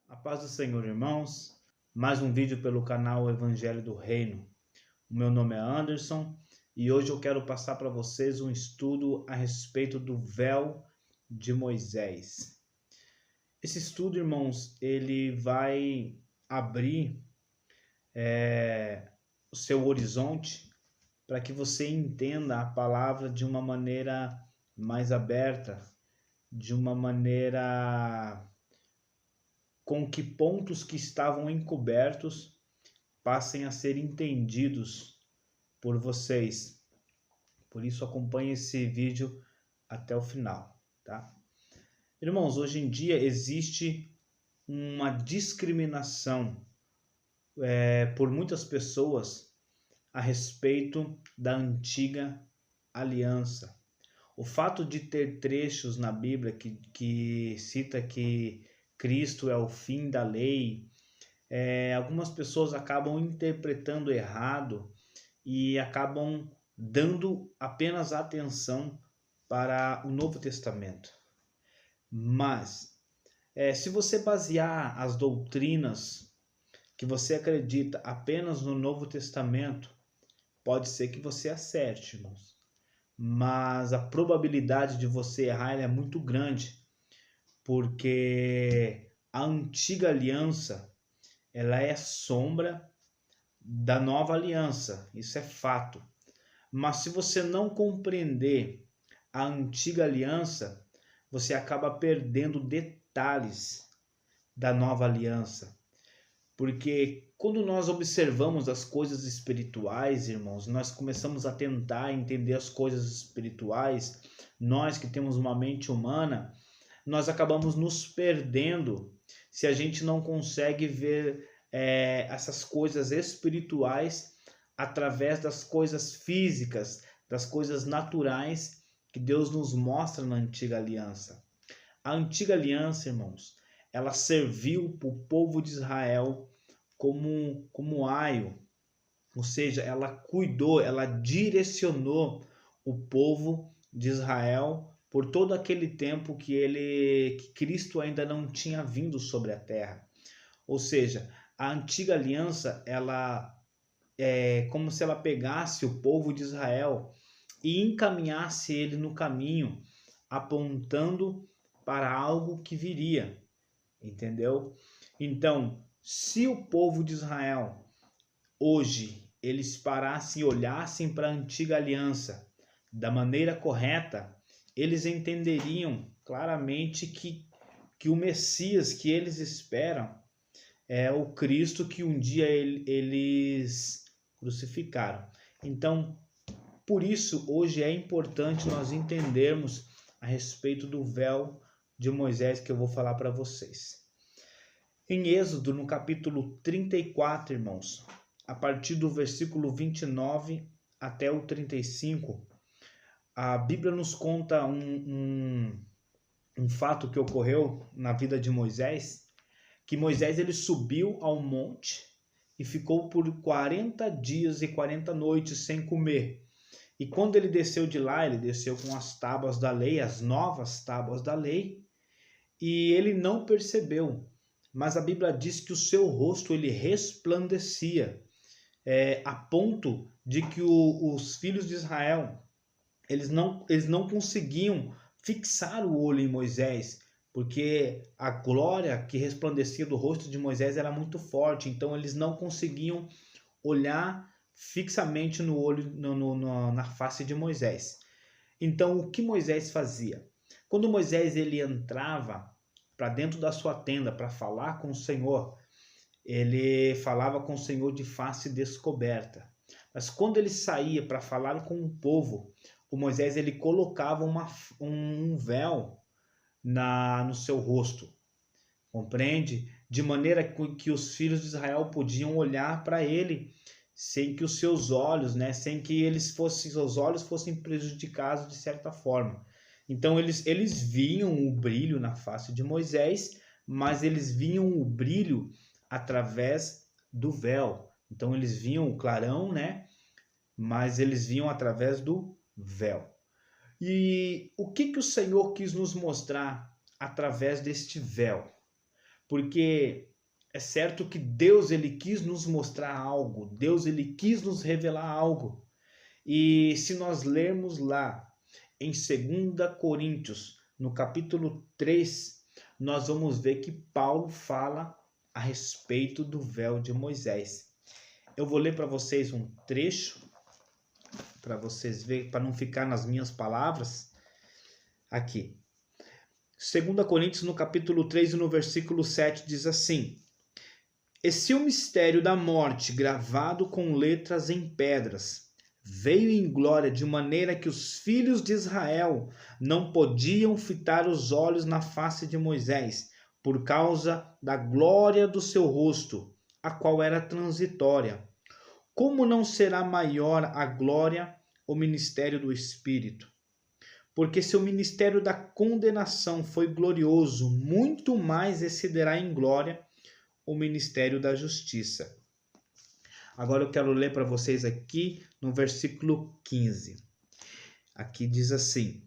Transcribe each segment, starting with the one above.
A paz do Senhor, irmãos. Mais um vídeo pelo canal Evangelho do Reino. O meu nome é Anderson e hoje eu quero passar para vocês um estudo a respeito do véu de Moisés. Esse estudo, irmãos, ele vai abrir o seu horizonte para que você entenda a palavra de uma maneira mais aberta, de uma maneira com que pontos que estavam encobertos passem a ser entendidos por vocês. Por isso, acompanhe esse vídeo até o final, tá? Irmãos, hoje em dia existe uma discriminação por muitas pessoas a respeito da antiga aliança. O fato de ter trechos na Bíblia que cita que Cristo é o fim da lei, algumas pessoas acabam interpretando errado e acabam dando apenas atenção para o Novo Testamento. Mas, se você basear as doutrinas que você acredita apenas no Novo Testamento, pode ser que você acerte, irmãos. Mas a probabilidade de você errar é muito grande, porque a antiga aliança ela é sombra da nova aliança, isso é fato. Mas se você não compreender a antiga aliança, você acaba perdendo detalhes da nova aliança. Porque quando nós observamos as coisas espirituais, irmãos, nós começamos a tentar entender as coisas espirituais, nós que temos uma mente humana, nós acabamos nos perdendo se a gente não consegue ver essas coisas espirituais através das coisas físicas, das coisas naturais que Deus nos mostra na antiga aliança. A antiga aliança, irmãos, ela serviu para o povo de Israel como aio, ou seja, ela cuidou, ela direcionou o povo de Israel por todo aquele tempo que Cristo ainda não tinha vindo sobre a terra. Ou seja, a antiga aliança, ela é como se ela pegasse o povo de Israel e encaminhasse ele no caminho, apontando para algo que viria, entendeu? Então, se o povo de Israel hoje eles parassem e olhassem para a antiga aliança da maneira correta, eles entenderiam claramente que o Messias que eles esperam é o Cristo que um dia eles crucificaram. Então, por isso, hoje é importante nós entendermos a respeito do véu de Moisés que eu vou falar para vocês. Em Êxodo, no capítulo 34, irmãos, a partir do versículo 29 até o 35, a Bíblia nos conta um fato que ocorreu na vida de Moisés, que Moisés ele subiu ao monte e ficou por 40 dias e 40 noites sem comer. E quando ele desceu de lá, ele desceu com as tábuas da lei, as novas tábuas da lei, e ele não percebeu. Mas a Bíblia diz que o seu rosto ele resplandecia, a ponto de que os filhos de Israel eles não conseguiam fixar o olho em Moisés, porque a glória que resplandecia do rosto de Moisés era muito forte, então eles não conseguiam olhar fixamente no olho, na face de Moisés. Então, o que Moisés fazia? Quando Moisés ele entrava para dentro da sua tenda para falar com o Senhor, ele falava com o Senhor de face descoberta. Mas quando ele saía para falar com o povo, o Moisés ele colocava um véu no seu rosto, compreende? De maneira que os filhos de Israel podiam olhar para ele sem que os seus olhos, sem que os olhos fossem prejudicados de certa forma. Então eles viam o brilho na face de Moisés, mas eles viam o brilho através do véu. Então eles viam o clarão, mas eles viam através do véu. E o que o Senhor quis nos mostrar através deste véu? porque é certo que Deus ele quis nos mostrar algo, Deus ele quis nos revelar algo. E se nós lermos lá em 2 Coríntios, no capítulo 3, nós vamos ver que Paulo fala a respeito do véu de Moisés. Eu vou ler para vocês um trecho, para vocês verem, para não ficar nas minhas palavras, aqui. 2 Coríntios, no capítulo 3 e no versículo 7, diz assim: E se o mistério da morte, gravado com letras em pedras, veio em glória de maneira que os filhos de Israel não podiam fitar os olhos na face de Moisés, por causa da glória do seu rosto, a qual era transitória. Como não será maior a glória o ministério do Espírito? Porque se o ministério da condenação foi glorioso, muito mais excederá em glória o ministério da justiça. Agora eu quero ler para vocês aqui no versículo 15. Aqui diz assim: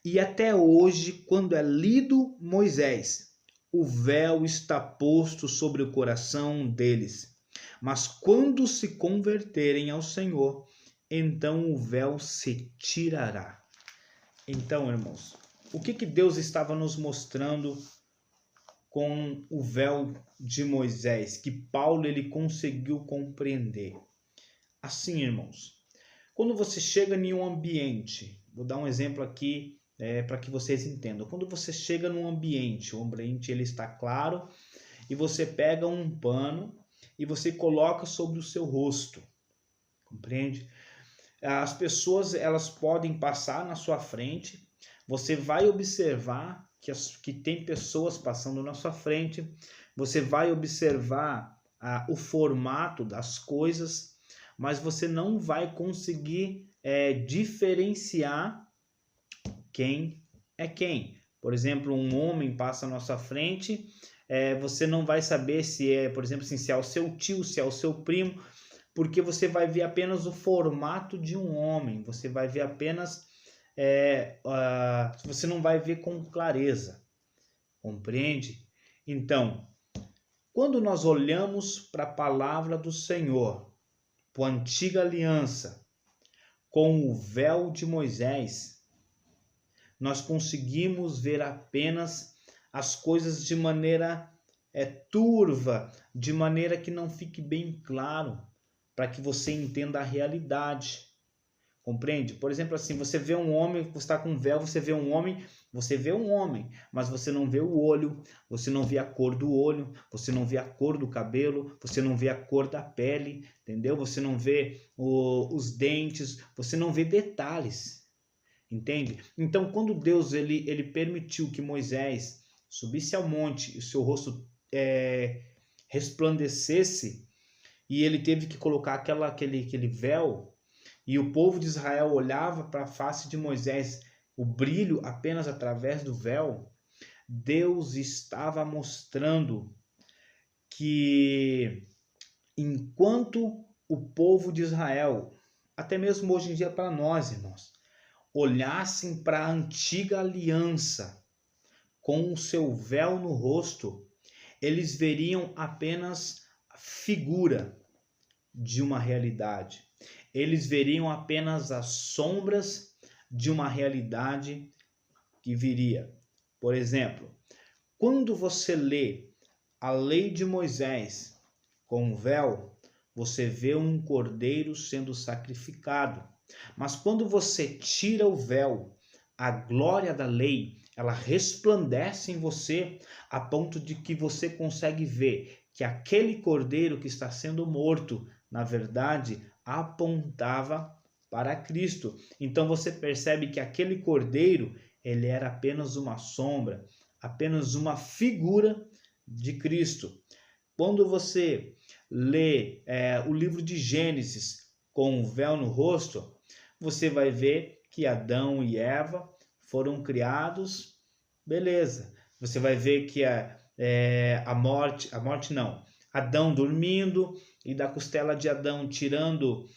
E até hoje, quando é lido Moisés, o véu está posto sobre o coração deles. Mas quando se converterem ao Senhor, então o véu se tirará. Então, irmãos, o que Deus estava nos mostrando com o véu de Moisés, que Paulo ele conseguiu compreender? Assim, irmãos, quando você chega em um ambiente, vou dar um exemplo aqui para que vocês entendam. Quando você chega num ambiente, o ambiente ele está claro, e você pega um pano e você coloca sobre o seu rosto, compreende? As pessoas elas podem passar na sua frente, você vai observar que tem pessoas passando na sua frente, você vai observar o formato das coisas, mas você não vai conseguir diferenciar quem é quem. Por exemplo, um homem passa na sua frente, você não vai saber se é, por exemplo, assim, se é o seu tio, se é o seu primo, porque você vai ver apenas o formato de um homem, você vai ver apenas, você não vai ver com clareza, compreende? Então, quando nós olhamos para a palavra do Senhor, para a antiga aliança, com o véu de Moisés, nós conseguimos ver apenas as coisas de maneira turva, de maneira que não fique bem claro, para que você entenda a realidade, compreende? Por exemplo, assim, você vê um homem, você está com um véu, você vê um homem, mas você não vê o olho, você não vê a cor do olho, você não vê a cor do cabelo, você não vê a cor da pele, entendeu? Você não vê os dentes, você não vê detalhes, entende? Então, quando Deus ele permitiu que Moisés subisse ao monte e o seu rosto resplandecesse, e ele teve que colocar aquele véu, e o povo de Israel olhava para a face de Moisés, o brilho apenas através do véu, Deus estava mostrando que enquanto o povo de Israel, até mesmo hoje em dia para nós, irmãos, olhassem para a antiga aliança com o seu véu no rosto, eles veriam apenas a figura de uma realidade. Eles veriam apenas as sombras de uma realidade que viria. Por exemplo, quando você lê a lei de Moisés com o véu, você vê um cordeiro sendo sacrificado. Mas quando você tira o véu, a glória da lei, ela resplandece em você a ponto de que você consegue ver que aquele cordeiro que está sendo morto, na verdade, apontava para Cristo. Então você percebe que aquele cordeiro, ele era apenas uma sombra, apenas uma figura de Cristo. Quando você lê o livro de Gênesis com o véu no rosto, você vai ver que Adão e Eva foram criados, beleza. Você vai ver que Adão dormindo, e da costela de Adão tirando,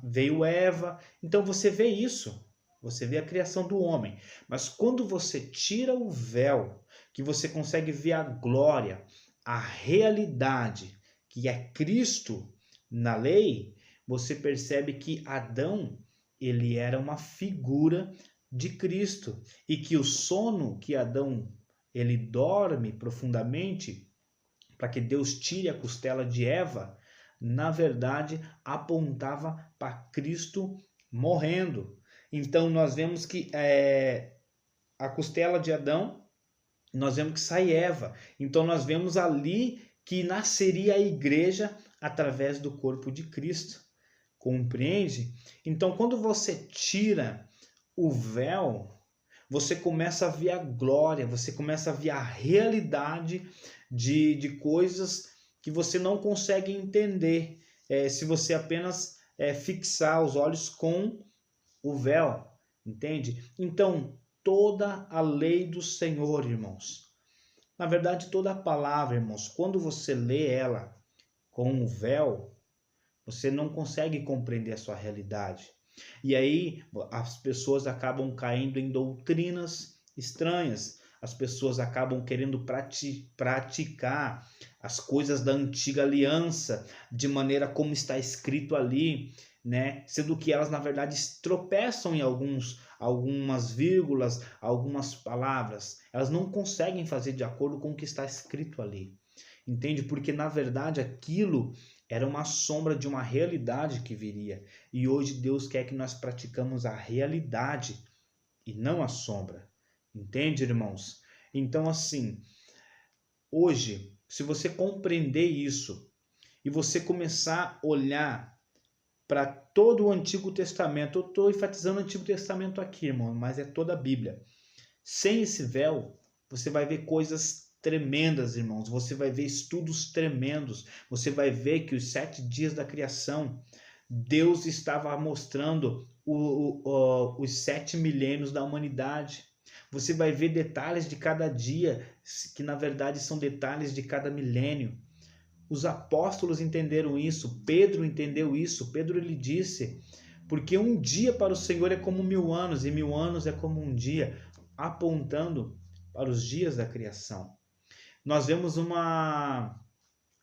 veio Eva. Então você vê isso, você vê a criação do homem. Mas quando você tira o véu, que você consegue ver a glória, a realidade que é Cristo na lei, você percebe que Adão, ele era uma figura de Cristo e que o sono que Adão ele dorme profundamente para que Deus tire a costela de Eva, na verdade apontava para Cristo morrendo. Então nós vemos que a costela de Adão, nós vemos que sai Eva. Então nós vemos ali que nasceria a igreja através do corpo de Cristo. Compreende? Então quando você tira o véu, você começa a ver a glória, você começa a ver a realidade de coisas que você não consegue entender se você apenas fixar os olhos com o véu, entende? Então, toda a lei do Senhor, irmãos, na verdade, toda a palavra, irmãos, quando você lê ela com o véu, você não consegue compreender a sua realidade. E aí as pessoas acabam caindo em doutrinas estranhas. As pessoas acabam querendo praticar as coisas da antiga aliança de maneira como está escrito ali, né? Sendo que elas na verdade tropeçam em algumas vírgulas, algumas palavras. Elas não conseguem fazer de acordo com o que está escrito ali. Entende? Porque na verdade aquilo era uma sombra de uma realidade que viria. E hoje Deus quer que nós praticamos a realidade e não a sombra. Entende, irmãos? Então, assim, hoje, se você compreender isso e você começar a olhar para todo o Antigo Testamento, eu estou enfatizando o Antigo Testamento aqui, irmão, mas é toda a Bíblia. Sem esse véu, você vai ver coisas tremendas, irmãos. Você vai ver estudos tremendos. Você vai ver que os 7 dias da criação, Deus estava mostrando os 7 milênios da humanidade. Você vai ver detalhes de cada dia, que na verdade são detalhes de cada milênio. Os apóstolos entenderam isso, Pedro entendeu isso. Pedro ele disse, porque um dia para o Senhor é como 1000 anos, e 1000 anos é como um dia, apontando para os dias da criação. Nós vemos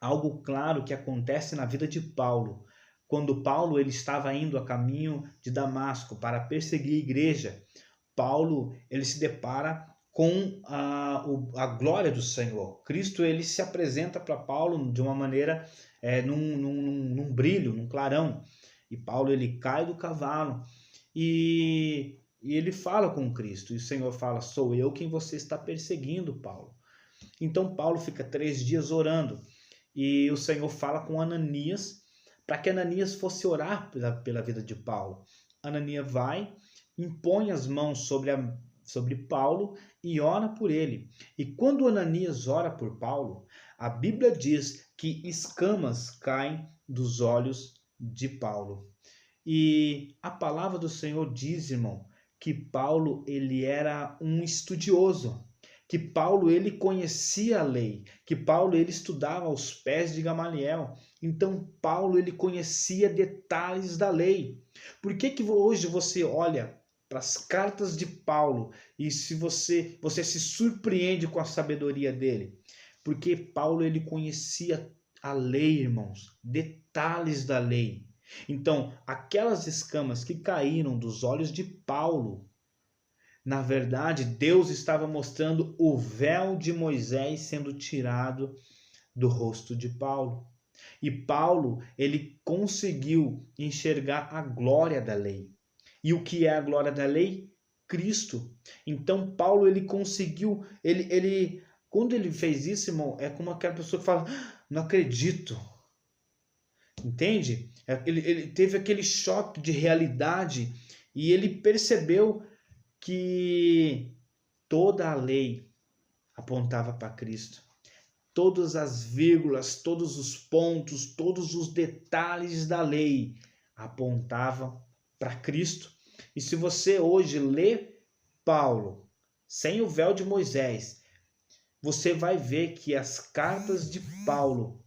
algo claro que acontece na vida de Paulo. Quando Paulo ele estava indo a caminho de Damasco para perseguir a igreja, Paulo ele se depara com a glória do Senhor. Cristo ele se apresenta para Paulo de uma maneira, num brilho, num clarão. E Paulo ele cai do cavalo e ele fala com Cristo. E o Senhor fala, sou eu quem você está perseguindo, Paulo. Então Paulo fica 3 dias orando e o Senhor fala com Ananias para que Ananias fosse orar pela vida de Paulo. Ananias vai, impõe as mãos sobre Paulo e ora por ele. E quando Ananias ora por Paulo, a Bíblia diz que escamas caem dos olhos de Paulo. E a palavra do Senhor diz, irmão, que Paulo ele era um estudioso, que Paulo ele conhecia a lei, que Paulo ele estudava aos pés de Gamaliel. Então Paulo ele conhecia detalhes da lei. Por que hoje você olha para as cartas de Paulo e se você se surpreende com a sabedoria dele? Porque Paulo ele conhecia a lei, irmãos, detalhes da lei. Então, aquelas escamas que caíram dos olhos de Paulo, na verdade, Deus estava mostrando o véu de Moisés sendo tirado do rosto de Paulo. E Paulo, ele conseguiu enxergar a glória da lei. E o que é a glória da lei? Cristo. Então, Paulo, ele conseguiu, quando ele fez isso, irmão, é como aquela pessoa que fala, não acredito. Entende? Ele teve aquele choque de realidade e ele percebeu que toda a lei apontava para Cristo. Todas as vírgulas, todos os pontos, todos os detalhes da lei apontavam para Cristo. E se você hoje lê Paulo sem o véu de Moisés, você vai ver que as cartas de Paulo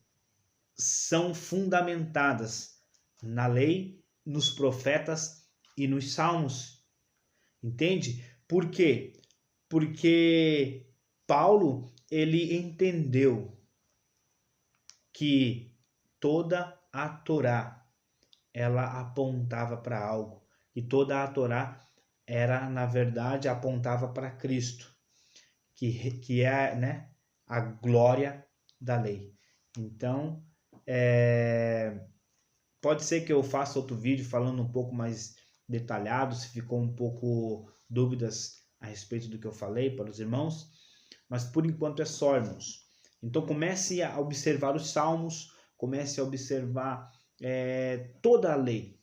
são fundamentadas na lei, nos profetas e nos salmos. Entende? Por quê? Porque Paulo, ele entendeu que toda a Torá, ela apontava para algo. E toda a Torá era, na verdade, apontava para Cristo, que é, né, a glória da lei. Então, pode ser que eu faça outro vídeo falando um pouco mais detalhado, se ficou um pouco dúvidas a respeito do que eu falei para os irmãos, mas por enquanto é só, irmãos. Então comece a observar os salmos, comece a observar toda a lei,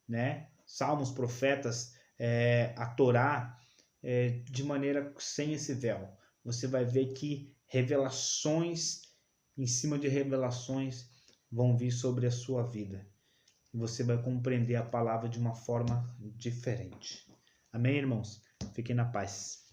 né? Salmos, profetas, a Torá, de maneira sem esse véu. Você vai ver que revelações em cima de revelações vão vir sobre a sua vida. Você vai compreender a palavra de uma forma diferente. Amém, irmãos? Fiquem na paz.